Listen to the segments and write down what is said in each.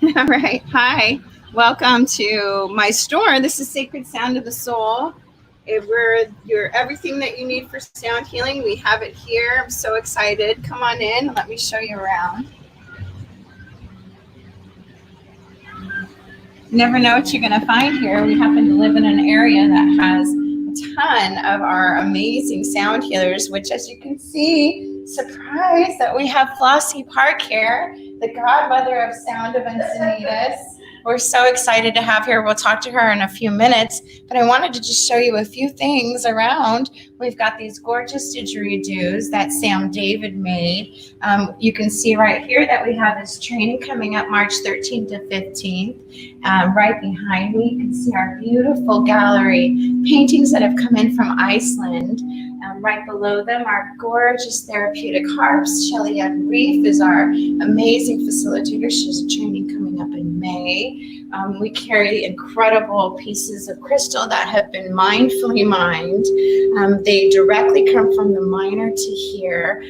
All right. Hi. Welcome to my store. This is Sacred Sound of the Soul. We're your everything that you need for sound healing. We have it here. I'm so excited. Come on in. Let me show you around. You never know what you're going to find here. We happen to live in an area that has a ton of our amazing sound healers, which, as you can see, surprise that we have Flossie Park here, the godmother of Sound of Encinitas. We're so excited to have her. We'll talk to her in a few minutes, but I wanted to just show you a few things around. We've got these gorgeous didgeridoos that Sam David made. You can see right here that we have this training coming up March 13th to 15th. Right behind me, you can see our beautiful gallery paintings that have come in from Iceland. Right below them, our gorgeous therapeutic harps. Shelly Ann Reef is our amazing facilitator. She has a training coming up in May. We carry incredible pieces of crystal that have been mindfully mined. They directly come from the miner to here.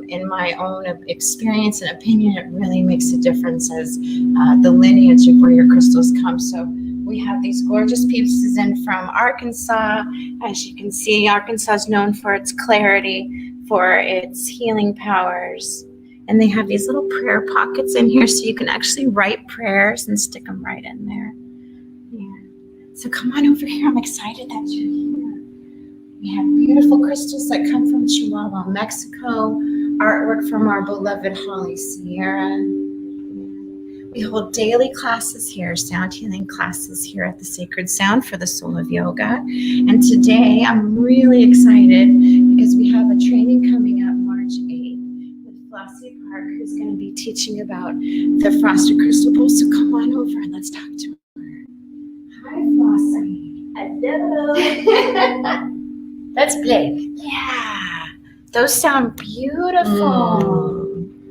In my own experience and opinion, it really makes a difference as the lineage of where your crystals come. So we have these gorgeous pieces in from Arkansas. As you can see, Arkansas is known for its clarity, for its healing powers. And they have these little prayer pockets in here so you can actually write prayers and stick them right in there. Yeah. So come on over here. I'm excited that you're here. We have beautiful crystals that come from Chihuahua, Mexico. Artwork from our beloved Holly Sierra. We hold daily classes here, sound healing classes here at the Sacred Sound for the Soul of Yoga. And today I'm really excited because we have a training coming up March 8th with Flossie Park, who's going to be teaching about the frosted crystal bowl. So come on over and let's talk to her. Hi, Flossie. Hello. Let's play. Yeah. Those sound beautiful.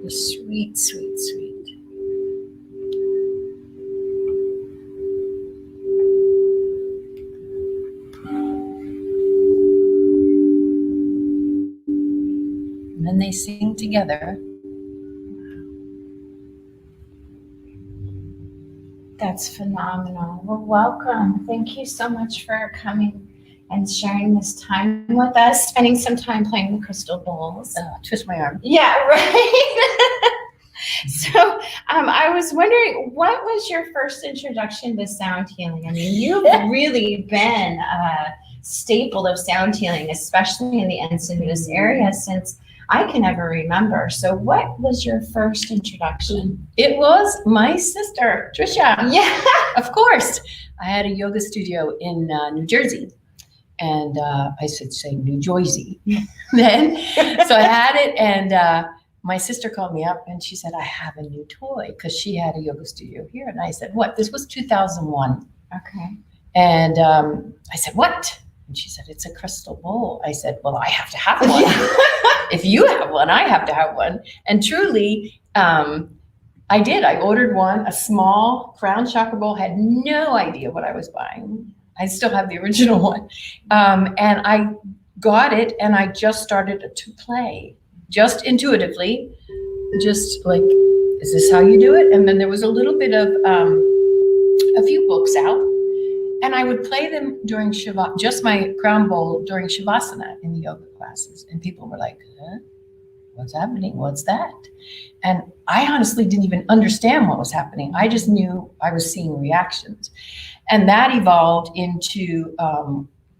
Sweet, sweet, sweet. And then they sing together. That's phenomenal. Well, welcome. Thank you so much for coming and sharing this time with us, spending some time playing the crystal bowls. Twist my arm. Yeah, right. So I was wondering, what was your first introduction to sound healing? I mean, you've really been a staple of sound healing, especially in the Encinitas area, since I can ever remember. So what was your first introduction? It was my sister, Trisha. Yeah. Of course. I had a yoga studio in New Jersey. And I should say New Jersey then. So I had it, and my sister called me up and she said, I have a new toy, because she had a yoga studio here. And I said, what? This was 2001. Okay. And I said, what? And she said, it's a crystal bowl. I said, well, I have to have one. If you have one, I have to have one. And truly, I did. I ordered one, a small crown chakra bowl, had no idea what I was buying. I still have the original one. And I got it, and I just started to play, just intuitively, just like, is this how you do it? And then there was a little bit of a few books out, and I would play them during Shavasana, just my crown bowl during Shavasana in the yoga classes. And people were like, huh? What's happening? What's that? And I honestly didn't even understand what was happening. I just knew I was seeing reactions. And that evolved into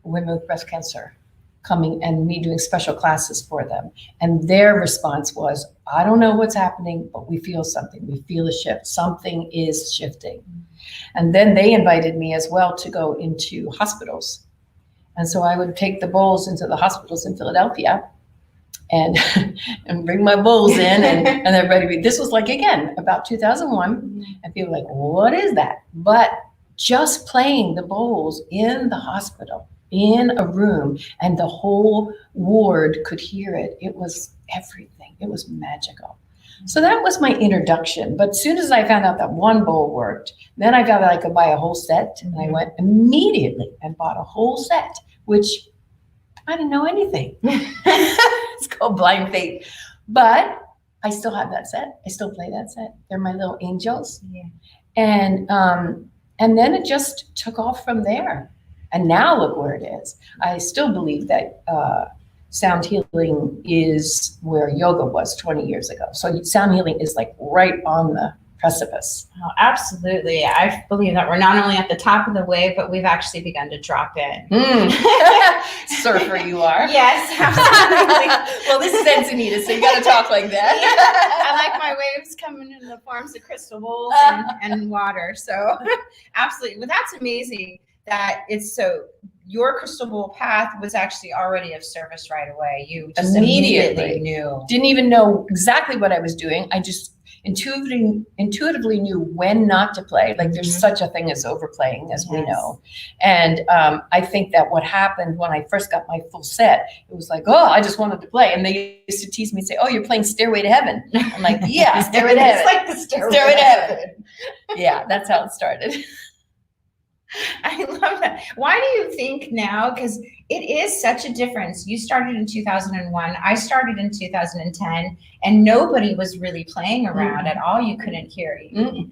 women with breast cancer coming and me doing special classes for them. And their response was, I don't know what's happening, but we feel something. We feel a shift. Something is shifting. And then they invited me as well to go into hospitals. And so I would take the bowls into the hospitals in Philadelphia and bring my bowls in, and they're ready to be. This was like, again, about 2001. And people were like, what is that? But just playing the bowls in the hospital, in a room, and the whole ward could hear it. It was everything. It was magical. So that was my introduction. But as soon as I found out that one bowl worked, then I found out I could buy a whole set. And I went immediately and bought a whole set, which I didn't know anything. It's called blind faith. But I still have that set. I still play that set. They're my little angels. Yeah. And then it just took off from there. And now look where it is. I still believe that sound healing is where yoga was 20 years ago. So sound healing is like right on the precipice. Oh, absolutely. I believe that we're not only at the top of the wave, but we've actually begun to drop in. Surfer you are. Yes, absolutely. Well, this is Encinitas, so you got to talk like that. Yeah, I like my waves coming in the forms of crystal bowls and water. So absolutely. Well, that's amazing that it's so your crystal bowl path was actually already of service right away. You just immediately knew. Didn't even know exactly what I was doing. I just intuitively knew when not to play. Like there's such a thing as overplaying, as we know. And I think that what happened when I first got my full set, it was like, oh, I just wanted to play. And they used to tease me and say, oh, you're playing Stairway to Heaven. I'm like, yeah, Stairway to Heaven. It's like the Stairway to Heaven. Yeah, that's how it started. I love that. Why do you think now? Because it is such a difference. You started in 2001. I started in 2010, and nobody was really playing around at all. You couldn't hear.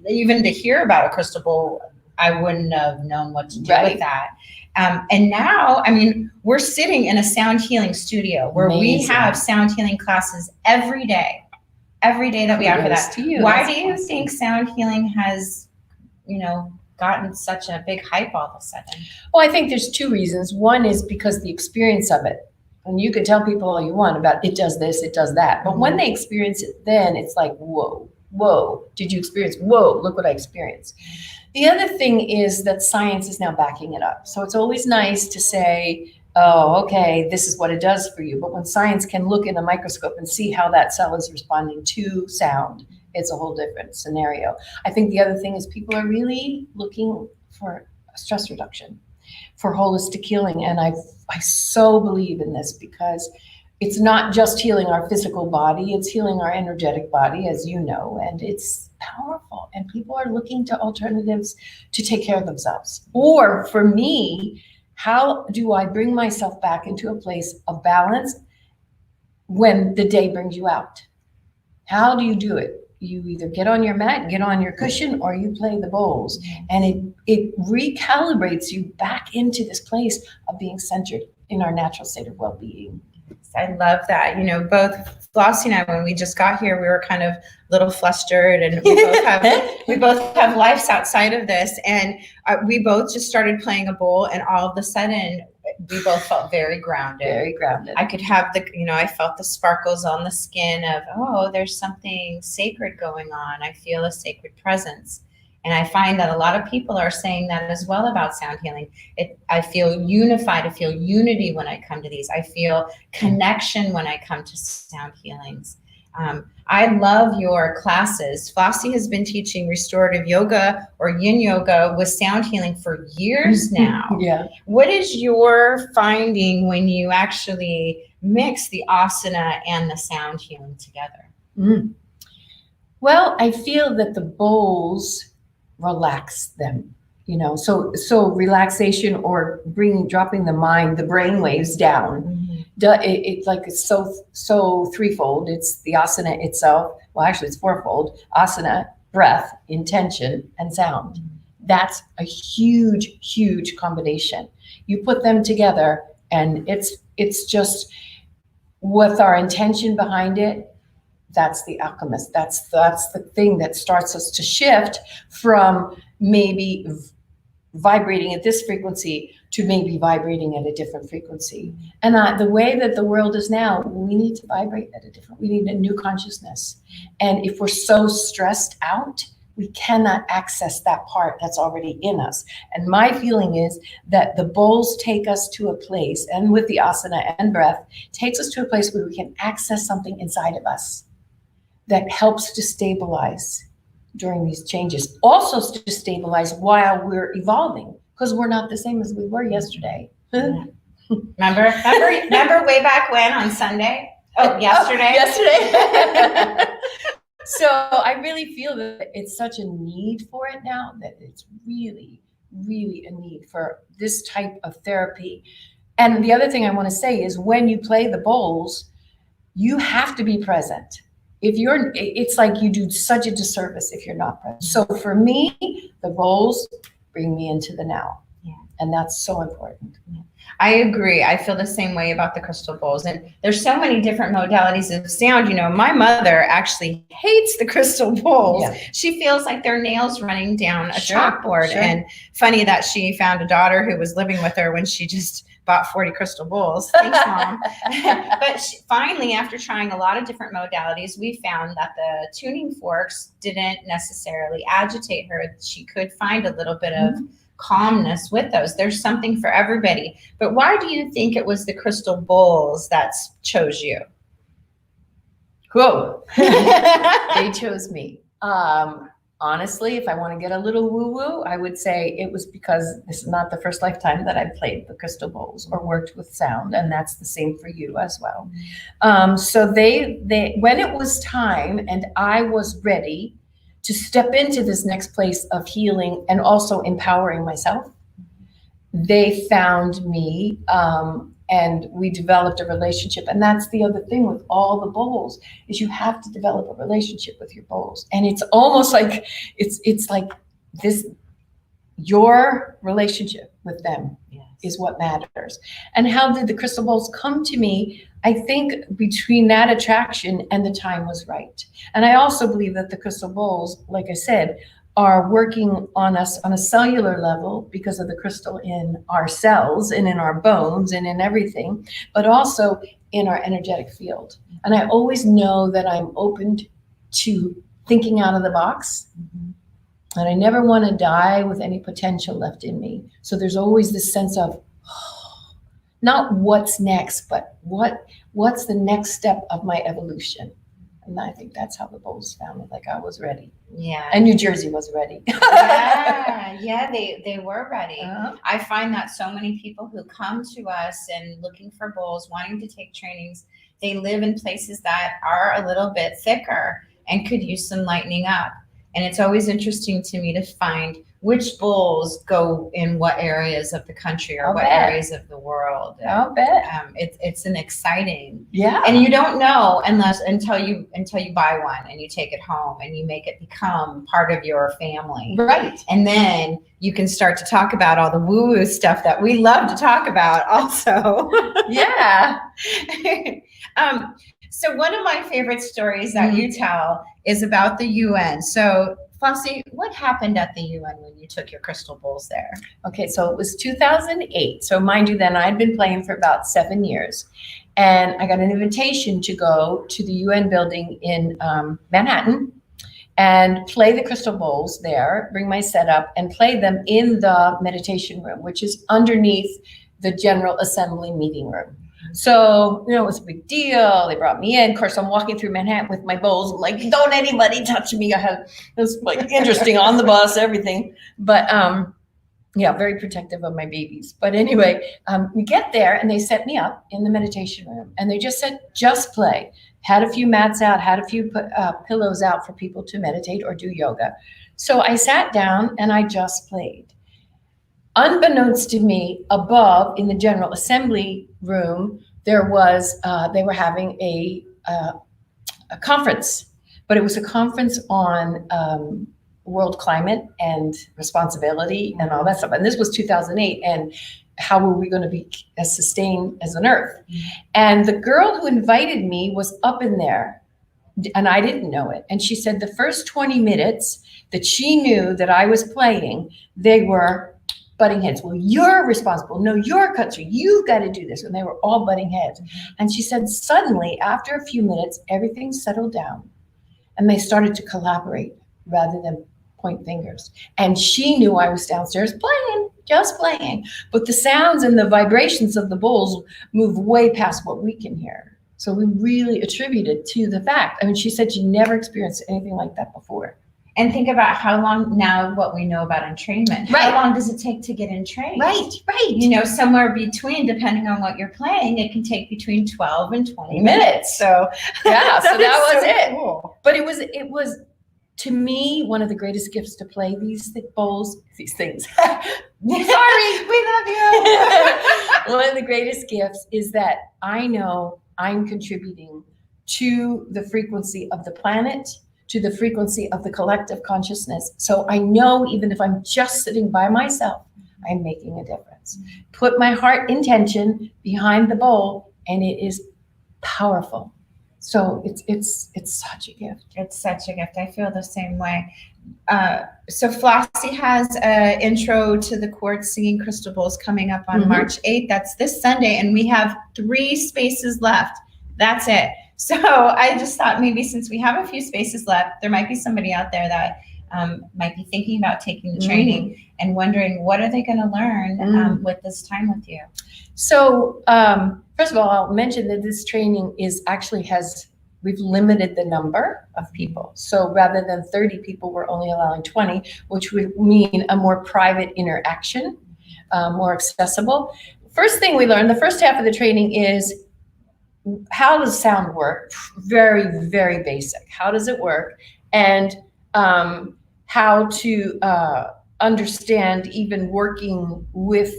Even to hear about a crystal bowl, I wouldn't have known what to do with that. And now, I mean, we're sitting in a sound healing studio where we have sound healing classes every day that we have for that. Why do you think sound healing has, gotten such a big hype all of a sudden? Well, I think there's two reasons. One is because the experience of it, and you can tell people all you want about it does this, it does that. But when they experience it, then it's like, whoa, did you experience? Whoa, look what I experienced. The other thing is that science is now backing it up. So it's always nice to say, oh, okay, this is what it does for you. But when science can look in a microscope and see how that cell is responding to sound, it's a whole different scenario. I think the other thing is people are really looking for stress reduction, for holistic healing. And I so believe in this because it's not just healing our physical body, it's healing our energetic body, as you know, and it's powerful. And people are looking to alternatives to take care of themselves. Or for me, how do I bring myself back into a place of balance when the day brings you out? How do you do it? You either get on your mat, get on your cushion, or you play the bowls. And it recalibrates you back into this place of being centered in our natural state of well-being. I love that. Both Flossie and I, when we just got here, we were kind of a little flustered, and we both have lives outside of this. And we both just started playing a bowl, and all of a sudden, we both felt very grounded. Very grounded. I could have I felt the sparkles on the skin of, oh, there's something sacred going on. I feel a sacred presence. And I find that a lot of people are saying that as well about sound healing. I feel unified. I feel unity when I come to these. I feel connection when I come to sound healings. I love your classes. Flossie has been teaching restorative yoga or yin yoga with sound healing for years now. Yeah. What is your finding when you actually mix the asana and the sound healing together? Well, I feel that the bowls relax them, so relaxation or dropping the mind, the brain waves down. It's so threefold. It's the asana itself. Well, actually it's fourfold: asana, breath, intention, and sound. That's a huge combination. You put them together and it's just with our intention behind it. That's the alchemist. That's the thing that starts us to shift from maybe vibrating at this frequency to maybe vibrating at a different frequency. And the way that the world is now, we need to vibrate at we need a new consciousness. And if we're so stressed out, we cannot access that part that's already in us. And my feeling is that the bowls take us to a place, and with the asana and breath, takes us to a place where we can access something inside of us that helps to stabilize during these changes. Also to stabilize while we're evolving, because we're not the same as we were yesterday. Remember way back when on Sunday? Yesterday. So I really feel that it's such a need for it now, that it's really, really a need for this type of therapy. And the other thing I want to say is when you play the bowls, you have to be present. it's like you do such a disservice if you're not present. So for me, the bowls bring me into the now. Yeah. And that's so important. Yeah. I agree. I feel the same way about the crystal bowls. And there's so many different modalities of sound. You know, my mother actually hates the crystal bowls. Yeah. She feels like their nails running down a Sure, chalkboard. sure. And funny that she found a daughter who was living with her when she just bought 40 crystal bowls. Thanks, Mom. But finally, after trying a lot of different modalities, we found that the tuning forks didn't necessarily agitate her. She could find a little bit of calmness with those. There's something for everybody. But why do you think it was the crystal bowls that chose you? Whoa. They chose me. Honestly, if I want to get a little woo-woo, I would say it was because this is not the first lifetime that I played the crystal bowls or worked with sound, and that's the same for you as well. So they when it was time and I was ready to step into this next place of healing and also empowering myself, they found me, and we developed a relationship. And that's the other thing with all the bowls, is you have to develop a relationship with your bowls. And it's almost like it's like this, your relationship with them is what matters. And how did the crystal bowls come to me? I think between that attraction and the time was right. And I also believe that the crystal bowls, like I said, are working on us on a cellular level because of the crystal in our cells and in our bones and in everything, but also in our energetic field. And I always know that I'm open to thinking out of the box. And I never want to die with any potential left in me. So there's always this sense of, not what's next, but what's the next step of my evolution. And I think that's how the bowls found me, like I was ready. Yeah. And New Jersey was ready. Yeah, they were ready. I find that so many people who come to us and looking for bowls, wanting to take trainings, they live in places that are a little bit thicker and could use some lightening up. And it's always interesting to me to find which bowls go in what areas of the country or what areas of the world. I'll bet. It's an exciting. Yeah. And you don't know until you buy one and you take it home and you make it become part of your family. Right. And then you can start to talk about all the woo-woo stuff that we love to talk about also. Yeah. So one of my favorite stories that you tell is about the UN. So Flossie, what happened at the UN when you took your crystal bowls there? Okay, so it was 2008. So mind you, then I'd been playing for about 7 years. And I got an invitation to go to the UN building in Manhattan and play the crystal bowls there, bring my setup and play them in the meditation room, which is underneath the General Assembly meeting room. So, it was a big deal. They brought me in. Of course, I'm walking through Manhattan with my bowls. I'm like, don't anybody touch me. It was like interesting on the bus, everything. But very protective of my babies. But anyway, we get there and they set me up in the meditation room. And they just said, just play. Had a few mats out, had a few pillows out for people to meditate or do yoga. So I sat down and I just played. Unbeknownst to me, above in the General Assembly room, there was they were having a conference, but it was a conference on world climate and responsibility and all that stuff. And this was 2008, and how were we going to be as sustained as an Earth? And the girl who invited me was up in there, and I didn't know it. And she said the first 20 minutes that she knew that I was playing, they were butting heads. Well, you're responsible. No, your country. You've got to do this. And they were all butting heads. And she said, suddenly, after a few minutes, everything settled down. And they started to collaborate rather than point fingers. And she knew I was downstairs playing, just playing. But the sounds and the vibrations of the bowls move way past what we can hear. So we really attributed to the fact. I mean, she said she never experienced anything like that before. And think about how long now, what we know about entrainment. Right. How long does it take to get entrained? Right. Somewhere between, depending on what you're playing, it can take between 12 and 20 minutes. So yeah, so that was it. Cool. But it was to me one of the greatest gifts to play these bowls, these things. Sorry, we love you. One of the greatest gifts is that I know I'm contributing to the frequency of the planet, to the frequency of the collective consciousness. So I know even if I'm just sitting by myself, I'm making a difference. Put my heart intention behind the bowl, and it is powerful. So it's such a gift. It's such a gift. I feel the same way. So Flossie has an intro to the quartz singing crystal bowls coming up on March 8th. That's this Sunday, and we have 3 spaces left. That's it. So I just thought maybe since we have a few spaces left, there might be somebody out there that might be thinking about taking the training and wondering what are they going to learn with this time with you. So first of all, I'll mention that this training we've limited the number of people. So rather than 30 people, we're only allowing 20, which would mean a more private interaction, more accessible. First thing we learned, the first half of the training is how does sound work? Very, very basic. How does it work? And how to understand even working with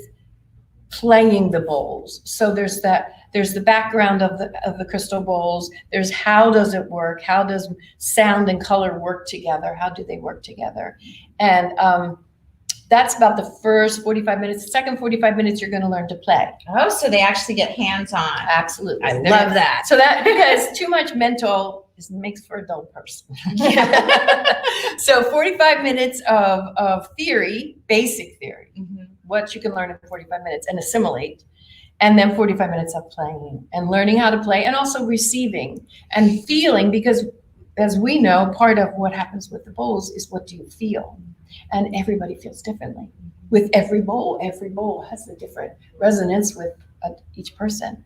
playing the bowls. So there's the background of the crystal bowls. There's how does it work? How does sound and color work together? How do they work together? And that's about the first 45 minutes. The second 45 minutes, you're going to learn to play. Oh, so they actually get hands-on. Absolutely. I love that. So because too much mental makes for a dull person. So 45 minutes of theory, basic theory, what you can learn in 45 minutes and assimilate. And then 45 minutes of playing and learning how to play and also receiving and feeling, because as we know, part of what happens with the bowls is what do you feel? And everybody feels differently with every bowl. Every bowl has a different resonance with each person.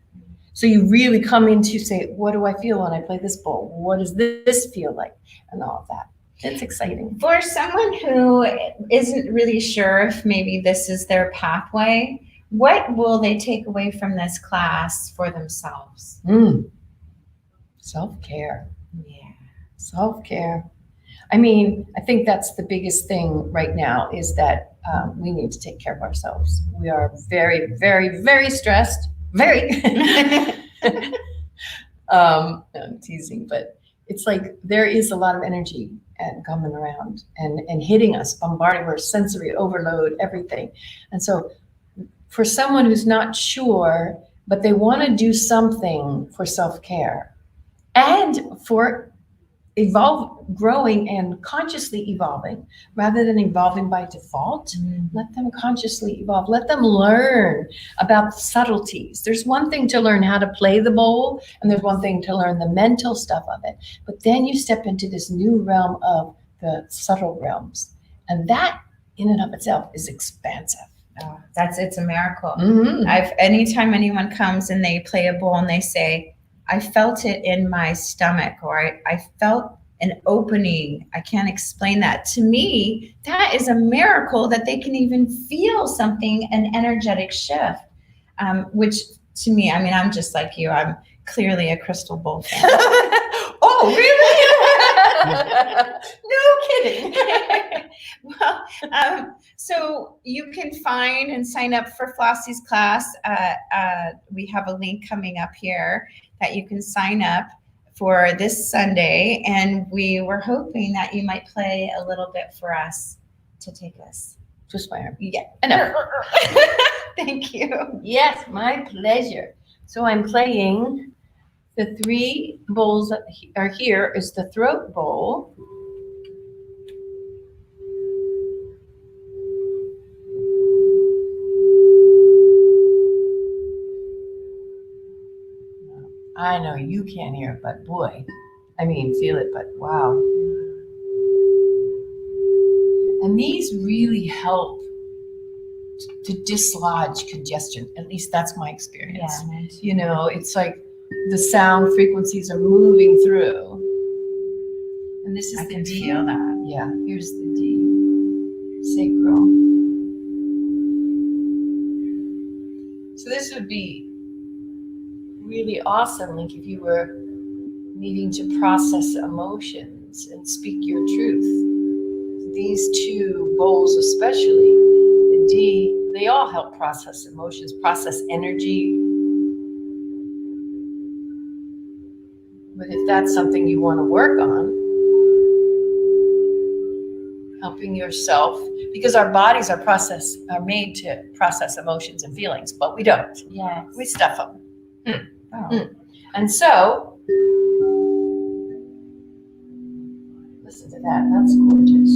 So you really come in to say, what do I feel when I play this bowl? What does this feel like? And all of that. It's exciting. For someone who isn't really sure if maybe this is their pathway, what will they take away from this class for themselves? Self-care. Yeah. Self-care. I mean, I think that's the biggest thing right now is that we need to take care of ourselves. We are very, very, very stressed. Very. I'm teasing, but it's like there is a lot of energy and coming around and hitting us, bombarding our sensory overload, everything. And so for someone who's not sure, but they want to do something for self-care and for growing and consciously evolving rather than evolving by default, let them consciously evolve. Let them learn about the subtleties. There's one thing to learn how to play the bowl, and there's one thing to learn the mental stuff of it. But then you step into this new realm of the subtle realms, and that in and of itself is expansive. Oh, it's a miracle. Anytime anyone comes and they play a bowl and they say, I felt it in my stomach, or I felt an opening. I can't explain that. To me, that is a miracle that they can even feel something, an energetic shift, which to me, I mean, I'm just like you. I'm clearly a crystal bowl fan. Oh, really? No kidding. Well, so you can find and sign up for Flossie's class. We have a link coming up here that you can sign up for this Sunday, and we were hoping that you might play a little bit for us to take us. Just my arm. Yeah. Enough. Thank you. Yes, my pleasure. So I'm playing the 3 bowls that are here is the throat bowl. I know you can't hear it, but boy, I mean, feel it, but wow. And these really help to dislodge congestion. At least that's my experience. Yeah. You know, it's like the sound frequencies are moving through. And this is I the can D. feel that. Yeah, here's the D. Sacral. So this would be really awesome, like if you were needing to process emotions and speak your truth. These 2 bowls especially, the D, they all help process emotions, process energy, But if that's something you want to work on, helping yourself, because our bodies are made to process emotions and feelings, but we don't. Yes. We stuff them. Oh. And so, listen to that. That's gorgeous.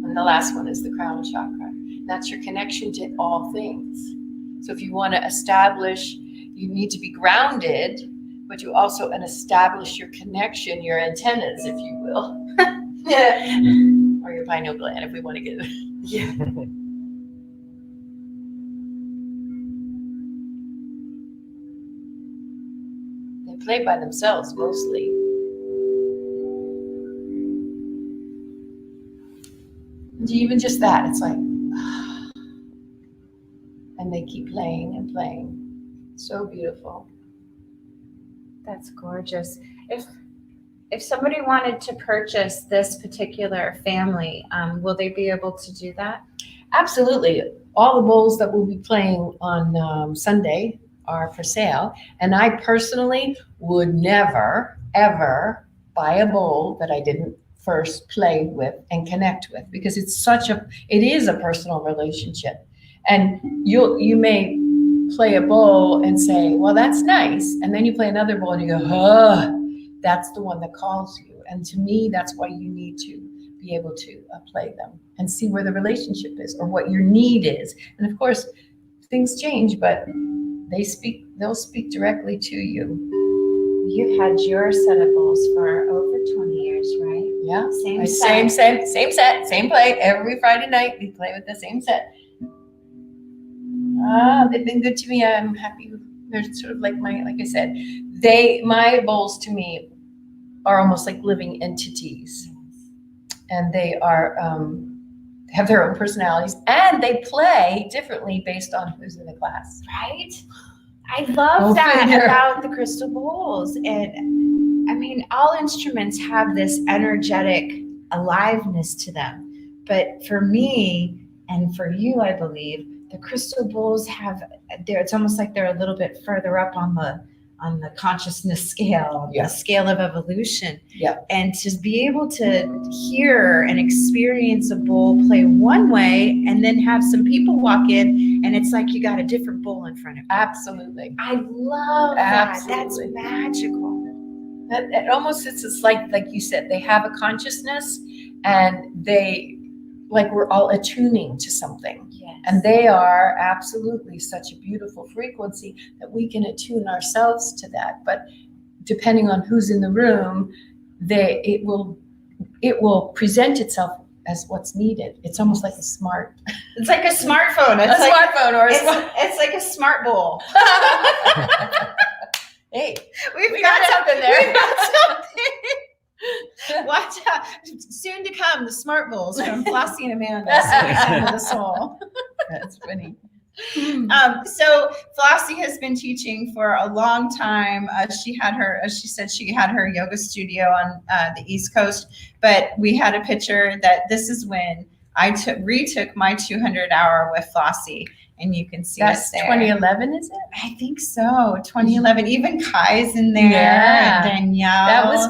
And the last one is the crown chakra. That's your connection to all things. So if you want to establish, you need to be grounded, but you also establish your connection, your antennas, if you will. Or your pineal gland, if we want to get it. Yeah. They play by themselves mostly. And even just that, it's like, and they keep playing and playing. So beautiful. That's gorgeous. If somebody wanted to purchase this particular family, will they be able to do that? Absolutely. All the bowls that we'll be playing on Sunday are for sale. And I personally would never, ever buy a bowl that I didn't first play with and connect with, because it is a personal relationship. And you may play a bowl and say, well, that's nice. And then you play another bowl and you go, that's the one that calls you. And to me, that's why you need to be able to play them and see where the relationship is or what your need is. And of course, things change, but they'll speak directly to you. You've had your set of bowls for over 20 years, right? Yeah. Same set, same play. Every Friday night, we play with the same set. They've been good to me. I'm happy. They're sort of like I said, my bowls to me are almost like living entities, and they are have their own personalities, and they play differently based on who's in the class. Right? I love that about the crystal bowls. And I mean, all instruments have this energetic aliveness to them. But for me and for you, I believe, the crystal bowls it's almost like they're a little bit further up on the consciousness scale, the scale of evolution. Yeah. And to be able to hear and experience a bowl play one way and then have some people walk in and it's like you got a different bowl in front of you. Absolutely. I love that. That's magical. It almost, it's like you said, they have a consciousness and we're all attuning to something. Yes. And they are absolutely such a beautiful frequency that we can attune ourselves to that. But depending on who's in the room, it will present itself as what's needed. It's almost like It's like a smartphone. It's like a smart bowl. Hey, we've got something there. We've got something. Watch out. Soon to come, the smart bowls from Flossie and Amanda. Of the soul. That's funny. So Flossie has been teaching for a long time. She had her yoga studio on the East Coast, but we had a picture that this is when I retook my 200-hour with Flossie. And you can see that's us there. 2011, is it? I think so. 2011. Even Kai's in there. Yeah. Danielle. That was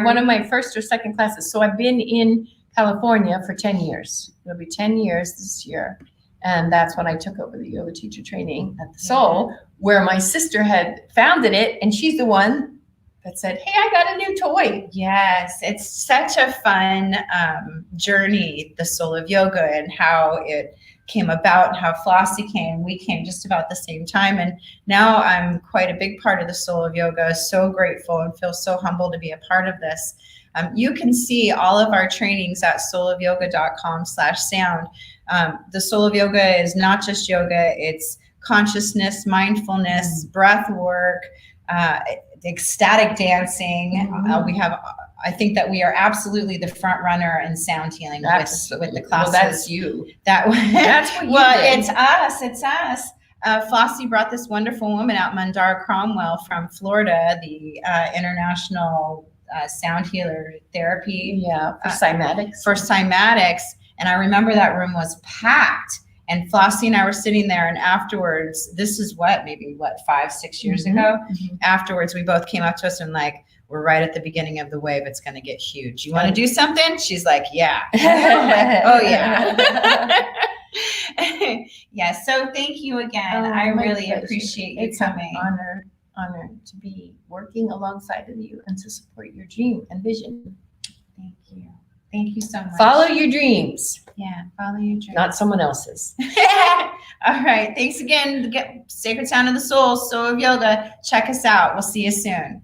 one of my first or second classes. So I've been in California for 10 years. It'll be 10 years this year. And that's when I took over the yoga teacher training at the Soul, where my sister had founded it. And she's the one that said, hey, I got a new toy. Yes. It's such a fun journey, the Soul of Yoga, and how it came about, how Flossie came. We came just about the same time. And now I'm quite a big part of the Soul of Yoga. So grateful and feel so humbled to be a part of this. You can see all of our trainings at soulofyoga.com/sound. The Soul of Yoga is not just yoga. It's consciousness, mindfulness, breath work, ecstatic dancing. I think that we are absolutely the front runner in sound healing with the classes. Well, that's you. That's what you did. It's us. Flossie brought this wonderful woman out, Mandara Cromwell from Florida, the international sound healer therapy. Yeah, for cymatics. And I remember that room was packed. And Flossie and I were sitting there, and afterwards, this is maybe 5-6 years ago. Afterwards, we both came up to us and like, we're right at the beginning of the wave. It's going to get huge. You want to do something? She's like, yeah. Like, oh yeah. Yeah. So thank you again. I really pleasure. appreciate you It's coming. An honor to be working alongside of you and to support your dream and vision. Thank you. Thank you so much. Follow your dreams, Yeah. Follow your dreams. not someone else's. All right. Thanks again. Sacred Sound of the Soul, Soul of Yoga. Check us out. We'll see you soon.